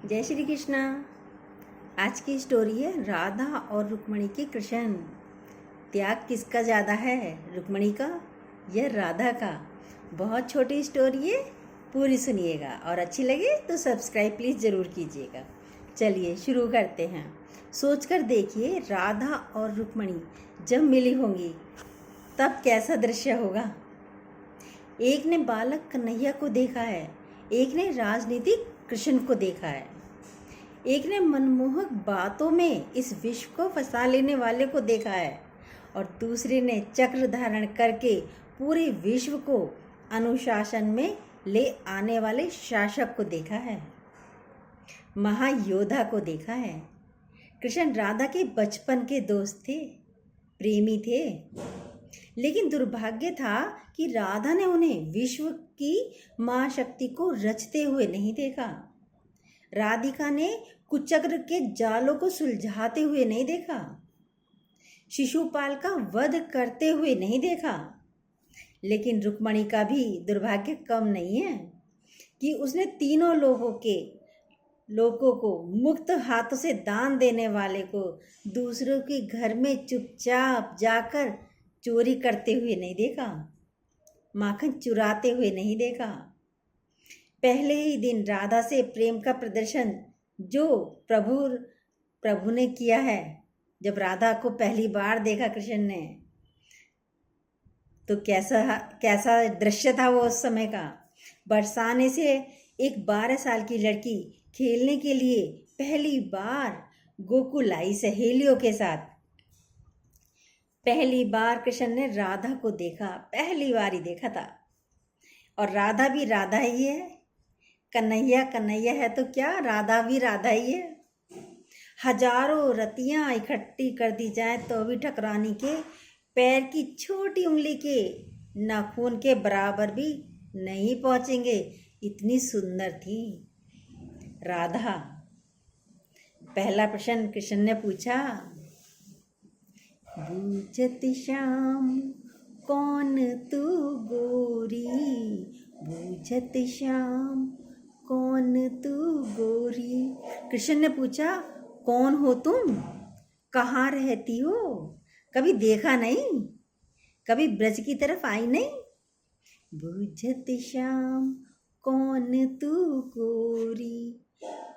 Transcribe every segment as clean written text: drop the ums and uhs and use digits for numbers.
जय श्री कृष्णा। आज की स्टोरी है राधा और रुक्मणी की कृष्ण। त्याग किसका ज़्यादा है, रुक्मणी का या राधा का? बहुत छोटी स्टोरी है, पूरी सुनिएगा और अच्छी लगे तो सब्सक्राइब प्लीज़ ज़रूर कीजिएगा। चलिए शुरू करते हैं। सोचकर देखिए, राधा और रुक्मणी जब मिली होंगी तब कैसा दृश्य होगा। एक ने बालक कन्हैया को देखा है, एक ने राजनीतिक कृष्ण को देखा है, एक ने मनमोहक बातों में इस विश्व को फंसा लेने वाले को देखा है और दूसरे ने चक्र धारण करके पूरे विश्व को अनुशासन में ले आने वाले शासक को देखा है, महायोद्धा को देखा है। कृष्ण राधा के बचपन के दोस्त थे, प्रेमी थे, लेकिन दुर्भाग्य था कि राधा ने उन्हें विश्व की मां शक्ति को रचते हुए नहीं देखा। राधिका ने कुचक्र के जालों को सुलझाते हुए नहीं देखा, शिशुपाल का वध करते हुए नहीं देखा। लेकिन रुक्मणी का भी दुर्भाग्य कम नहीं है कि उसने तीनों लोगों को मुक्त हाथों से दान देने वाले को दूसरों के घर में चुपचाप जाकर चोरी करते हुए नहीं देखा, माखन चुराते हुए नहीं देखा। पहले ही दिन राधा से प्रेम का प्रदर्शन जो प्रभु ने किया है, जब राधा को पहली बार देखा कृष्ण ने, तो कैसा दृश्य था वो उस समय का। बरसाने से एक 12 साल की लड़की खेलने के लिए पहली बार गोकुल आई सहेलियों के साथ। पहली बार कृष्ण ने राधा को देखा, पहली बार ही देखा था। और राधा भी राधा ही है, कन्हैया कन्हैया है तो क्या, राधा भी राधा ही है। हजारों रतियां इकट्ठी कर दी जाए तो भी ठकरानी के पैर की छोटी उंगली के नाखून के बराबर भी नहीं पहुंचेंगे, इतनी सुंदर थी राधा। पहला प्रश्न कृष्ण ने पूछा, बूझत श्याम कौन तू गोरी, बूझत श्याम कौन तू गोरी। कृष्ण ने पूछा, कौन हो तुम, कहाँ रहती हो, कभी देखा नहीं, कभी ब्रज की तरफ आई नहीं। बूझत श्याम कौन तू गोरी,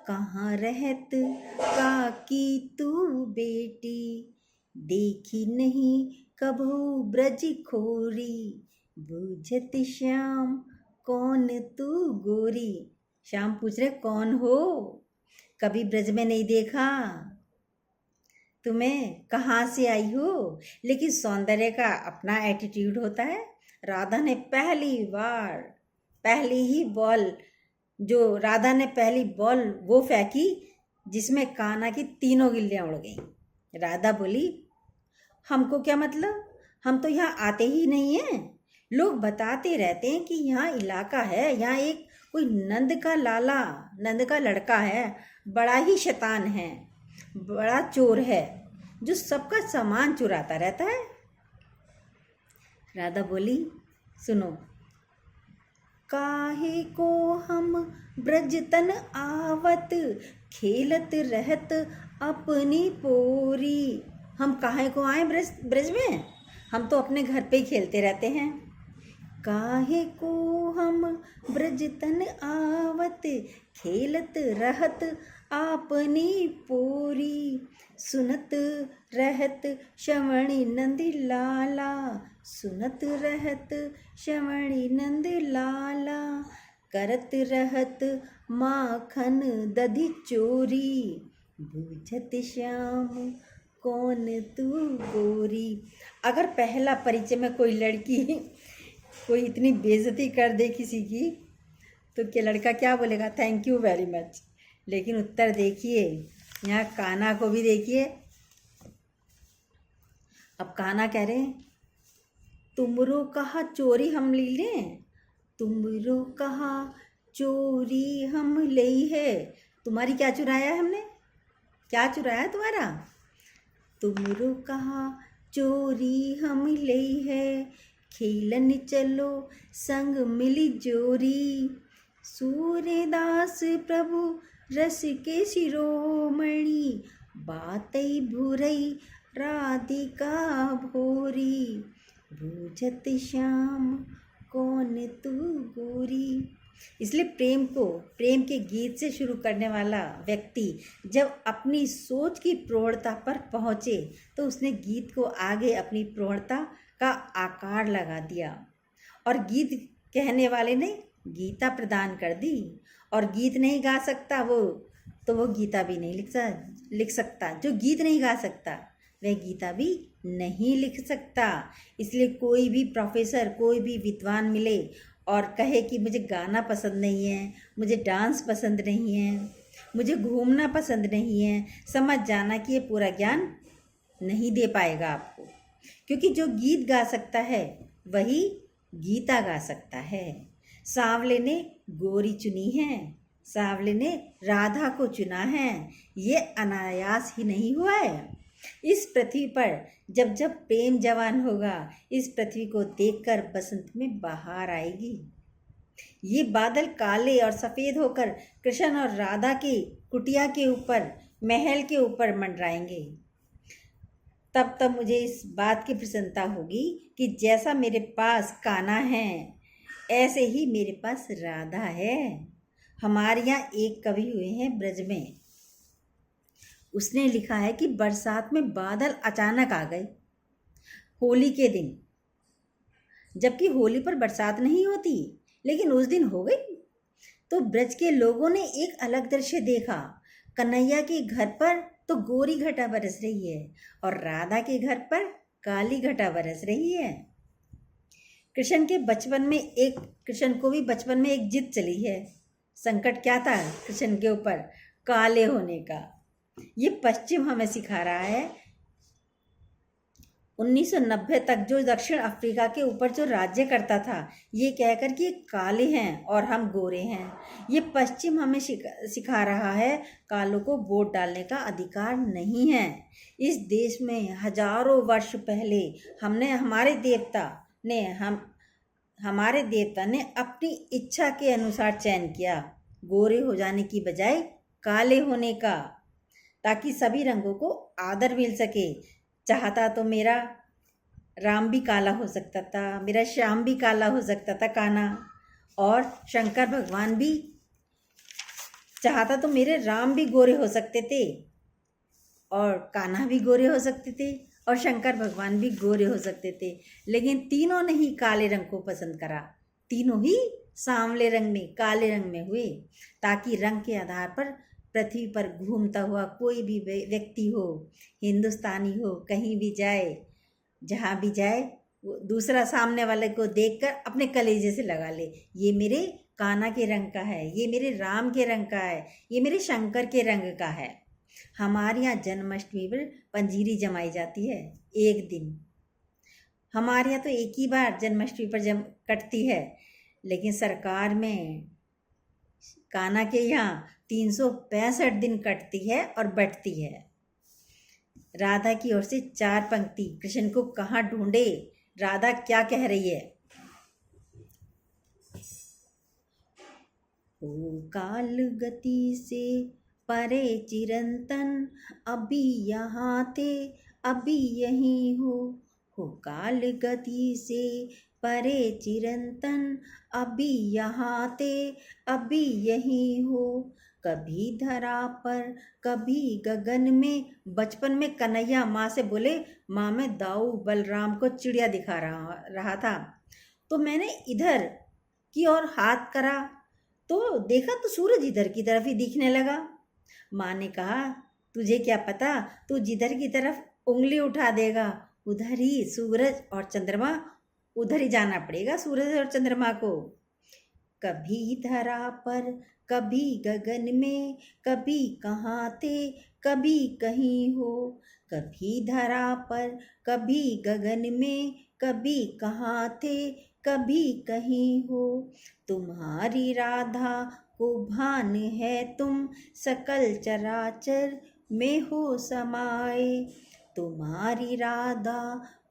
कहाँ रहत काकी तू बेटी, देखी नहीं कभू ब्रज खोरी, बूझत श्याम कौन तू गोरी। श्याम पूछ रहे कौन हो, कभी ब्रज में नहीं देखा, तुम्हें कहाँ से आई हो। लेकिन सौंदर्य का अपना एटीट्यूड होता है। राधा ने पहली बॉल वो फेंकी जिसमें कान्हा की तीनों गिल्लियाँ उड़ गईं। राधा बोली, हमको क्या मतलब, हम तो यहाँ आते ही नहीं हैं। लोग बताते रहते हैं कि यहाँ इलाका है, यहाँ एक कोई नंद का लड़का है, बड़ा ही शैतान है, बड़ा चोर है, जो सबका सामान चुराता रहता है। राधा बोली, सुनो, काहे को हम ब्रज तन आवत, खेलत रहत अपनी पोरी। हम काहे को आए ब्रज में, हम तो अपने घर पे ही खेलते रहते हैं। काहे को हम ब्रज तन आवत, खेलत रहत अपनी पोरी, सुनत रहत श्रवणी नंद लाला, सुनत रहत श्रवणी नंद लाला, करत रहत माखन दधी चोरी, बूझत श्याम कौन तू गोरी। अगर पहला परिचय में कोई लड़की कोई इतनी बेइज्जती कर दे किसी की, तो क्या लड़का क्या बोलेगा, थैंक यू वेरी मच। लेकिन उत्तर देखिए, यहाँ कान्हा को भी देखिए। अब कान्हा कह रहे हैं, तुमरो कहा चोरी हम ली लें, तुमरो कहा चोरी हम ली है। तुम्हारी क्या चुराया है हमने, क्या चुराया है तुम्हारा। तुमरो कहा चोरी हम ली है, खेलन चलो संग मिली जोरी, सूर्यदास प्रभु रस के शिरोमणि, बातई भुरई राधिका भोरी, बूझत श्याम कौन तू गोरी। इसलिए प्रेम के गीत से शुरू करने वाला व्यक्ति जब अपनी सोच की प्रौढ़ता पर पहुँचे तो उसने गीत को आगे अपनी प्रौढ़ता का आकार लगा दिया, और गीत कहने वाले ने गीता प्रदान कर दी। और गीत नहीं गा सकता वो गीता भी नहीं लिख सकता। जो गीत नहीं गा सकता वह गीता भी नहीं लिख सकता। इसलिए कोई भी प्रोफेसर, कोई भी विद्वान मिले और कहे कि मुझे गाना पसंद नहीं है, मुझे डांस पसंद नहीं है, मुझे घूमना पसंद नहीं है, समझ जाना कि ये पूरा ज्ञान नहीं दे पाएगा आपको। क्योंकि जो गीत गा सकता है वही गीता गा सकता है। सांवले ने गोरी चुनी है, सांवले ने राधा को चुना है। ये अनायास ही नहीं हुआ है। इस पृथ्वी पर जब जब प्रेम जवान होगा, इस पृथ्वी को देखकर बसंत में बहार आएगी। ये बादल काले और सफ़ेद होकर कृष्ण और राधा की कुटिया के ऊपर, महल के ऊपर मंडराएंगे। तब मुझे इस बात की प्रसन्नता होगी कि जैसा मेरे पास कान्हा है ऐसे ही मेरे पास राधा है। हमारे यहाँ एक कवि हुए हैं ब्रज में, उसने लिखा है कि बरसात में बादल अचानक आ गए होली के दिन, जबकि होली पर बरसात नहीं होती, लेकिन उस दिन हो गई। तो ब्रज के लोगों ने एक अलग दृश्य देखा। कन्हैया के घर पर तो गोरी घटा बरस रही है और राधा के घर पर काली घटा बरस रही है। कृष्ण को भी बचपन में एक जिद चली है। संकट क्या था कृष्ण के ऊपर? काले होने का। ये पश्चिम हमें सिखा रहा है। 1990 तक जो दक्षिण अफ्रीका के ऊपर जो राज्य करता था, ये कहकर कि ये काले हैं और हम गोरे हैं, ये पश्चिम हमें सिखा रहा है कालों को वोट डालने का अधिकार नहीं है। इस देश में हजारों वर्ष पहले हमारे देवता ने अपनी इच्छा के अनुसार चयन किया, गोरे हो जाने की बजाय काले होने का, ताकि सभी रंगों को आदर मिल सके। चाहता तो मेरा राम भी काला हो सकता था, मेरा श्याम भी काला हो सकता था कान्हा, और शंकर भगवान भी चाहता तो मेरे राम भी गोरे हो सकते थे, और कान्हा भी गोरे हो सकते थे, और शंकर भगवान भी गोरे हो सकते थे। लेकिन तीनों ने ही काले रंग को पसंद करा, तीनों ही सांवले रंग में, काले रंग में हुए, ताकि रंग के आधार पर पृथ्वी पर घूमता हुआ कोई भी व्यक्ति हो, हिंदुस्तानी हो, कहीं भी जाए, जहाँ भी जाए, वो दूसरा सामने वाले को देखकर अपने कलेजे से लगा ले, ये मेरे कान्हा के रंग का है, ये मेरे राम के रंग का है, ये मेरे शंकर के रंग का है। हमारे यहाँ जन्माष्टमी पर पंजीरी जमाई जाती है एक दिन। हमारे यहाँ तो एक ही बार जन्माष्टमी पर कटती है, लेकिन सरकार में कान्हा के यहाँ 365 दिन कटती है और बटती है। राधा की ओर से 4 पंक्ति। कृष्ण को कहाँ ढूंढे, राधा क्या कह रही है? ओ काल गति से परे चिरंतन, अभी यहाँ थे अभी यहीं हो काल गति से परे चिरंतन, अभी यहाँ थे अभी यहीं हो। कभी धरा पर कभी गगन में। बचपन में कन्हैया माँ से बोले, माँ मैं दाऊ बलराम को चिड़िया दिखा रहा था, तो मैंने इधर की ओर हाथ करा तो देखा तो सूरज इधर की तरफ ही दिखने लगा। माँ ने कहा, तुझे क्या पता, तू जिधर की तरफ उंगली उठा देगा उधर ही सूरज और चंद्रमा, उधर ही जाना पड़ेगा सूरज और चंद्रमा को। कभी धरा पर कभी गगन में, कभी कहाँ थे कभी कहीं हो। कभी धरा पर कभी गगन में, कभी कहाँ थे कभी कहीं हो। तुम्हारी राधा को भान है तुम सकल चराचर में हो समाए। तुम्हारी राधा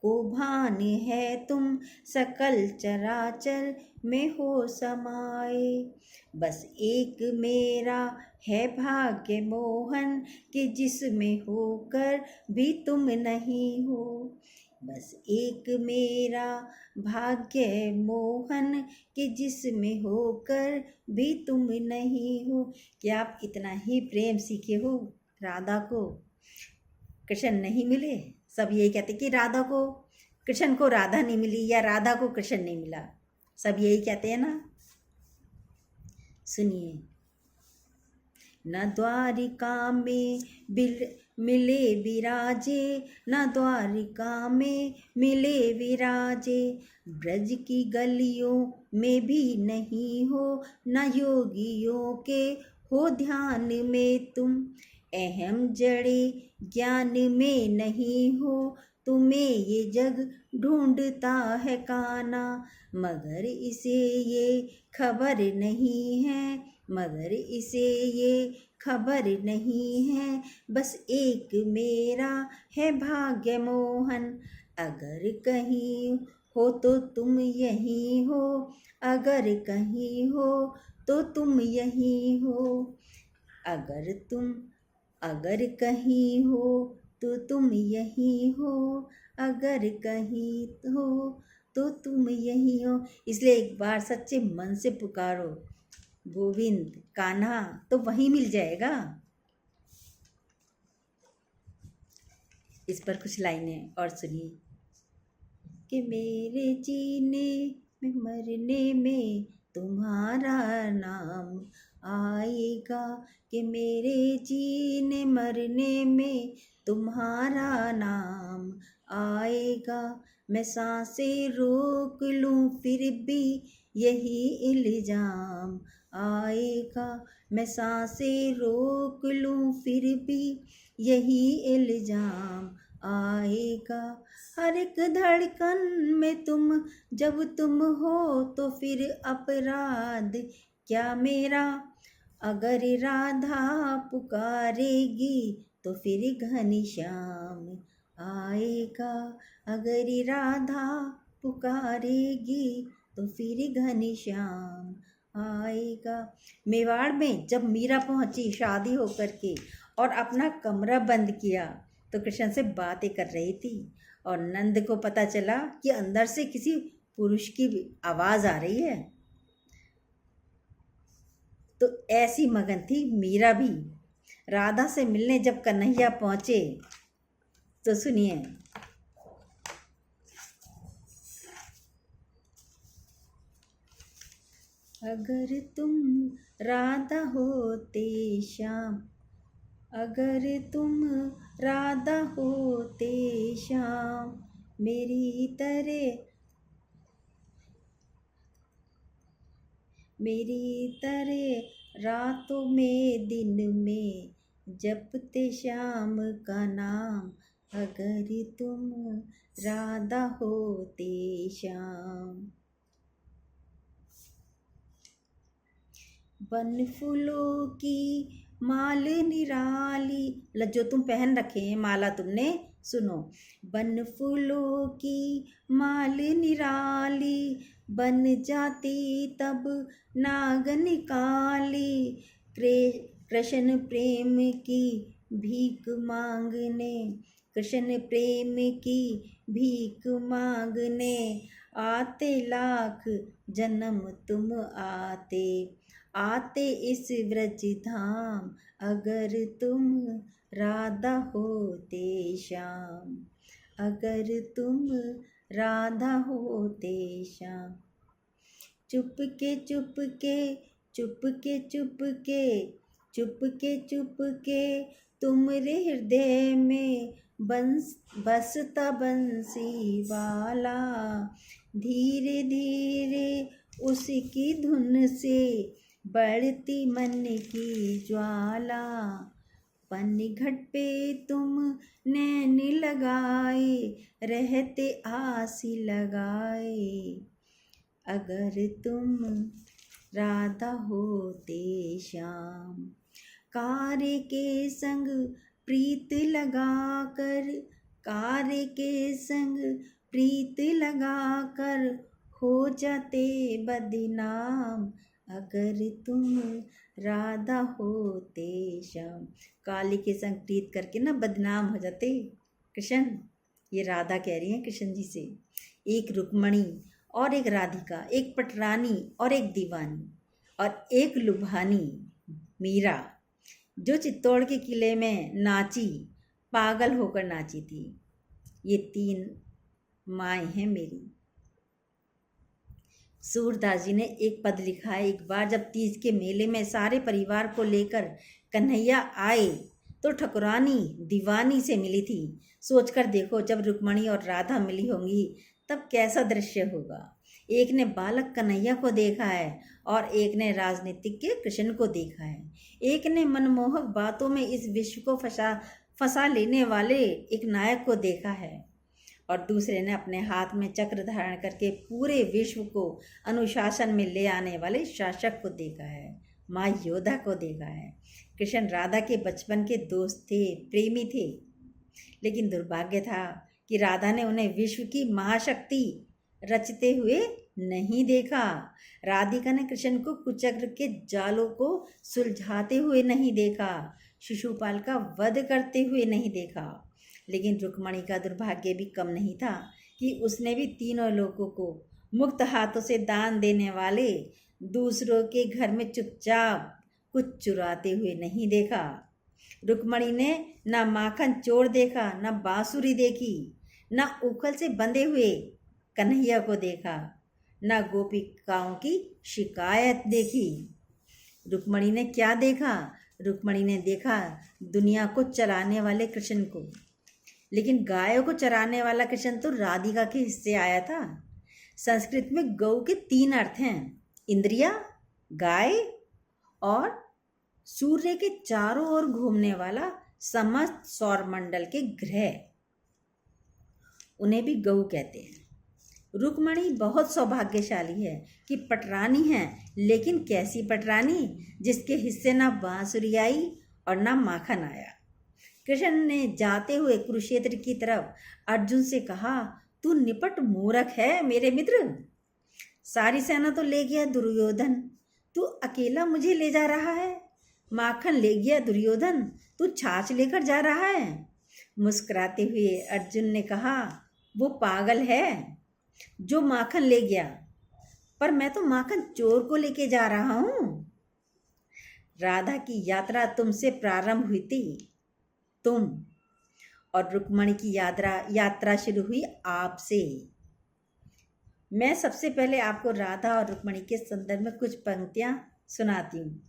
को भान है तुम सकल चराचर में हो समाये। बस एक मेरा है भाग्य मोहन कि जिसमें होकर भी तुम नहीं हो। बस एक मेरा भाग्य मोहन कि जिसमें होकर भी तुम नहीं हो। क्या आप इतना ही प्रेम सीखे हो राधा को? कृष्ण नहीं मिले? सब यही कहते कि राधा को कृष्ण को राधा नहीं मिली या राधा को कृष्ण नहीं मिला, सब यही कहते हैं ना। सुनिए, न द्वारिका में मिले विराजे, न द्वारिका में मिले विराजे, ब्रज की गलियों में भी नहीं हो, न योगियों के हो ध्यान में तुम, अहम जड़े ज्ञान में नहीं हो, तुम्हें ये जग ढूंढता है काना, मगर इसे ये खबर नहीं है, मगर इसे ये खबर नहीं है, बस एक मेरा है भाग्य मोहन, अगर कहीं हो तो तुम यहीं हो, अगर कहीं हो तो तुम यहीं हो, अगर कहीं हो तो तुम यहीं हो, अगर कहीं हो तो तुम यहीं हो। इसलिए एक बार सच्चे मन से पुकारो गोविंद कान्हा, तो वहीं मिल जाएगा। इस पर कुछ लाइनें और सुनिए कि मेरे जीने में मरने में तुम्हारा नाम आएगा, कि मेरे जीने मरने में तुम्हारा नाम आएगा, मैं सांसें रोक लूं फिर भी यही इल्जाम आएगा, मैं सांसें रोक लूं फिर भी यही इल्जाम आएगा, हर एक धड़कन में जब तुम हो तो फिर अपराध क्या मेरा, अगर राधा पुकारेगी तो फिर घनश्याम आएगा, अगर राधा पुकारेगी तो फिर घनश्याम आएगा। मेवाड़ में जब मीरा पहुंची शादी होकर के और अपना कमरा बंद किया तो कृष्ण से बातें कर रही थी, और नंद को पता चला कि अंदर से किसी पुरुष की आवाज़ आ रही है। तो ऐसी मगन थी मीरा भी। राधा से मिलने जब कन्हैया पहुँचे तो सुनिए, अगर तुम राधा होते श्याम, अगर तुम राधा होते श्याम, मेरी तरह रातों में दिन में जपते श्याम का नाम, अगर तुम राधा होते श्याम। बन फूलों की माल निराली, जो तुम पहन रखे हैं माला तुमने, सुनो, बन फूलों की माल निराली, बन जाती तब नागन काली, कृष्ण प्रेम की भीख मांगने, कृष्ण प्रेम की भीख मांगने आते लाख जन्म तुम आते इस व्रज धाम, अगर तुम राधा होते श्याम, अगर तुम राधा होते श्याम। चुपके चुपके चुपके चुपके चुपके चुपके तुमरे हृदय में बसता बंसी वाला, धीरे धीरे उसकी धुन से बढ़ती मन की ज्वाला, पनघट पे तुम नैन लगाए रहते आस लगाए, अगर तुम राधा होते श्याम। कारे के संग प्रीत लगाकर, कार्य के संग प्रीत लगा कर हो जाते बदनाम, अगर तुम राधा होते श्याम। काली के संग प्रीत करके ना बदनाम हो जाते कृष्ण। ये राधा कह रही है कृष्ण जी से। एक रुक्मणी और एक राधिका, एक पटरानी और एक दीवानी, और एक लुभानी मीरा, जो चित्तौड़ के किले में नाची, पागल होकर नाची थी। ये 3 माएँ हैं मेरी। सूरदास जी ने एक पद लिखा है, एक बार जब तीज के मेले में सारे परिवार को लेकर कन्हैया आए तो ठकुरानी दीवानी से मिली थी। सोचकर देखो, जब रुक्मणी और राधा मिली होंगी तब कैसा दृश्य होगा। एक ने बालक कन्हैया को देखा है और एक ने राजनीतिक के कृष्ण को देखा है। एक ने मनमोहक बातों में इस विश्व को फंसा लेने वाले एक नायक को देखा है, और दूसरे ने अपने हाथ में चक्र धारण करके पूरे विश्व को अनुशासन में ले आने वाले शासक को देखा है, माँ योधा को देखा है। कृष्ण राधा के बचपन के दोस्त थे, प्रेमी थे, लेकिन दुर्भाग्य था कि राधा ने उन्हें विश्व की महाशक्ति रचते हुए नहीं देखा। राधिका ने कृष्ण को कुचक्र के जालों को सुलझाते हुए नहीं देखा, शिशुपाल का वध करते हुए नहीं देखा। लेकिन रुक्मणी का दुर्भाग्य भी कम नहीं था कि उसने भी तीनों लोगों को मुक्त हाथों से दान देने वाले दूसरों के घर में चुपचाप कुछ चुराते हुए नहीं देखा। रुक्मणी ने ना माखन चोर देखा, ना बांसुरी देखी, ना उखल से बंधे हुए कन्हैया को देखा, ना गोपिकाओं की शिकायत देखी। रुक्मणी ने क्या देखा? रुक्मणी ने देखा दुनिया को चलाने वाले कृष्ण को। लेकिन गायों को चराने वाला कृष्ण तो राधिका के हिस्से आया था। संस्कृत में गौ के 3 अर्थ हैं, इंद्रिया, गाय और सूर्य के चारों ओर घूमने वाला समस्त सौरमंडल के ग्रह, उन्हें भी गौ कहते हैं। रुक्मणी बहुत सौभाग्यशाली है कि पटरानी है, लेकिन कैसी पटरानी जिसके हिस्से ना बांसुरी आई और ना माखन आया। कृष्ण ने जाते हुए कुरुक्षेत्र की तरफ अर्जुन से कहा, तू निपट मूर्ख है मेरे मित्र, सारी सेना तो ले गया दुर्योधन, तू अकेला मुझे ले जा रहा है। माखन ले गया दुर्योधन, तू छाछ लेकर जा रहा है। मुस्कुराते हुए अर्जुन ने कहा, वो पागल है जो माखन ले गया, पर मैं तो माखन चोर को लेके जा रहा हूँ। राधा की यात्रा तुमसे प्रारंभ हुई थी, तुम और रुक्मणी की यात्रा शुरू हुई आपसे। मैं सबसे पहले आपको राधा और रुक्मणी के संदर्भ में कुछ पंक्तियां सुनाती हूँ।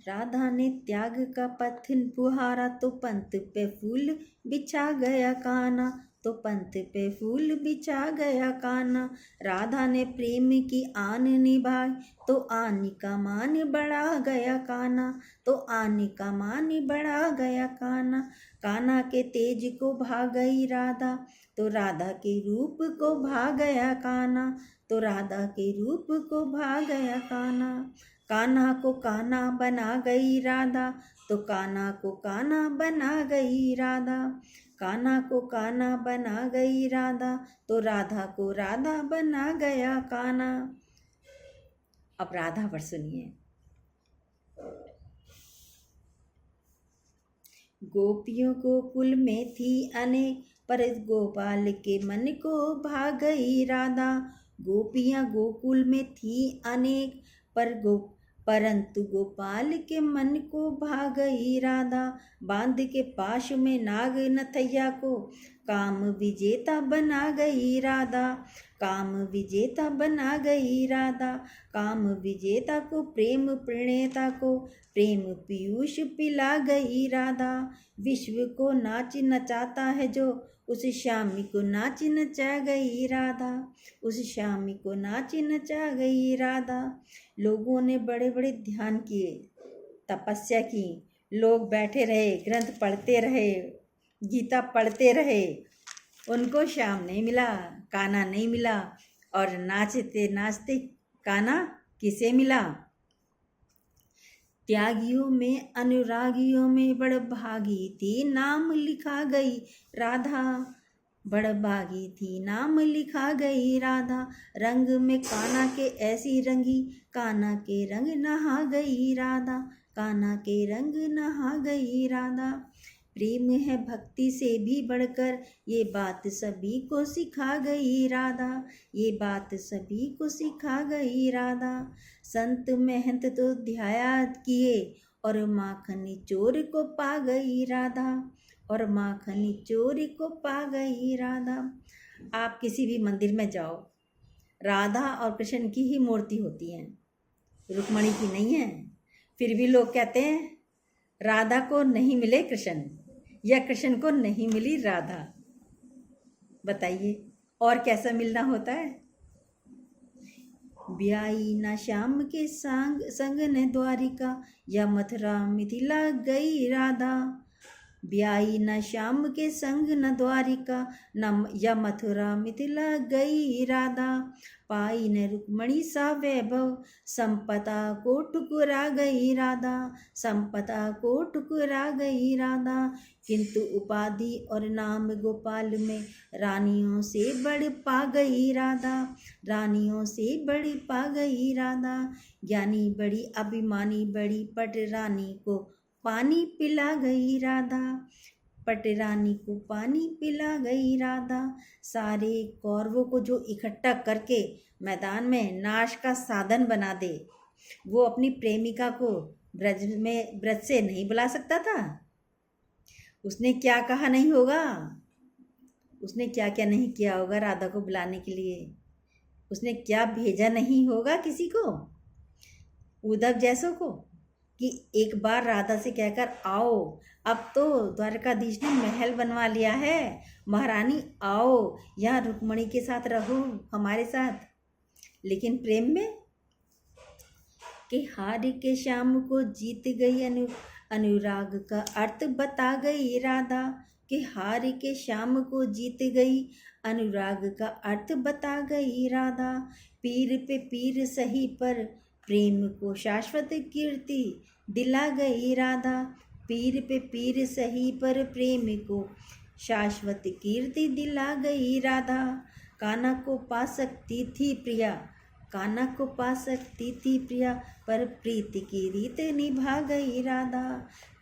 राधा ने त्याग का पथिन पुहारा, तो पंथ पे फूल बिछा गया काना, तो पंथ पे फूल बिछा गया काना। राधा ने प्रेम की आन निभाई, तो आनी का मान बढ़ा गया काना, तो आनी का मान बढ़ा गया काना। काना के तेज को भा गई राधा, तो राधा के रूप को भा गया काना, तो राधा के रूप को भा गया काना। कान्हा को कान्हा बना गई राधा, तो कान्हा को कान्हा बना गई राधा। कान्हा को कान्हा बना गई राधा, तो राधा को राधा बना गया कान्हा। अब राधा पर सुनिए। गोपियों गोकुल में थी अनेक, पर गोपाल के मन को भा गई राधा। गोपियाँ गोकुल में थी अनेक, परंतु गोपाल के मन को भा गई राधा। बांध के पाश में नाग नथैया को काम विजेता बना गई राधा, काम विजेता बना गई राधा। काम विजेता को प्रेम प्रणेता को प्रेम पीयूष पिला गई राधा। विश्व को नाच नचाता है जो, उस श्यामी को नाच नचा गई राधा, उस श्यामी को नाच नचा गई राधा। लोगों ने बड़े बड़े ध्यान किए, तपस्या की, लोग बैठे रहे, ग्रंथ पढ़ते रहे, गीता पढ़ते रहे, उनको श्याम नहीं मिला, कान्हा नहीं मिला, और नाचते नाचते कान्हा किसे मिला? त्यागियों में अनुरागियों में बड़भागी थी, नाम लिखा गई राधा। बड़भागी थी, नाम लिखा गई राधा। रंग में कान्हा के ऐसी रंगी, कान्हा के रंग नहा गई राधा। कान्हा के रंग नहा गई राधा। प्रेम है भक्ति से भी बढ़कर, ये बात सभी को सिखा गई राधा। ये बात सभी को सिखा गई राधा। संत महंत तो ध्याया किए, और माखन चोर को पा गई राधा। और माखन चोर को पा गई राधा। आप किसी भी मंदिर में जाओ, राधा और कृष्ण की ही मूर्ति होती है, रुक्मणी की नहीं है। फिर भी लोग कहते हैं राधा को नहीं मिले कृष्ण, या कृष्ण को नहीं मिली राधा। बताइए और कैसा मिलना होता है। ब्याई ना श्याम के संग न द्वारिका, या मथुरा मिथिला गई राधा। ब्याई न श्याम के संग न द्वारिका, न या मथुरा मिथिला गई राधा। पाई न रुक्मणी सा वैभव, संपदा को ठुकरा गई राधा। संपदा को ठुकरा गई राधा। किंतु उपाधि और नाम गोपाल में, रानियों से बढ़ पा गई राधा। रानियों से बढ़ पा गई राधा। ज्ञानी बड़ी अभिमानी बड़ी पट रानी को पानी पिला गई राधा। पट रानी को पानी पिला गई राधा। सारे कौरवों को जो इकट्ठा करके मैदान में नाश का साधन बना दे, वो अपनी प्रेमिका को ब्रज से नहीं बुला सकता था। उसने क्या कहा नहीं होगा, उसने क्या क्या नहीं किया होगा राधा को बुलाने के लिए। उसने क्या भेजा नहीं होगा किसी को, उद्धव जैसों को, कि एक बार राधा से कहकर आओ, अब तो द्वारकाधीश ने महल बनवा लिया है, महारानी आओ यहाँ रुक्मणी के साथ रहो हमारे साथ। लेकिन प्रेम में कि हार के श्याम को जीत गई अनुराग का अर्थ बता गई राधा। कि हार के श्याम को जीत गई अनुराग का अर्थ बता गई राधा। पीर पे पीर सही पर प्रेम को शाश्वत कीर्ति दिला गई राधा। पीर पे पीर सही पर प्रेम को शाश्वत कीर्ति दिला गई राधा। कान्हा को पा सकती थी प्रिया, कान्हा को पा सकती थी प्रिया, पर प्रीति की रीत निभा गई राधा।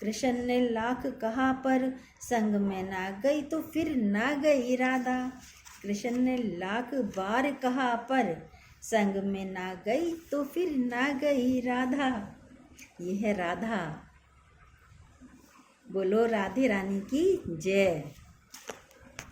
कृष्ण ने लाख कहा पर संग में ना गई तो फिर ना गई राधा। कृष्ण ने लाख बार कहा पर संग में ना गई तो फिर ना गई राधा। ये है राधा। बोलो राधे रानी की जय।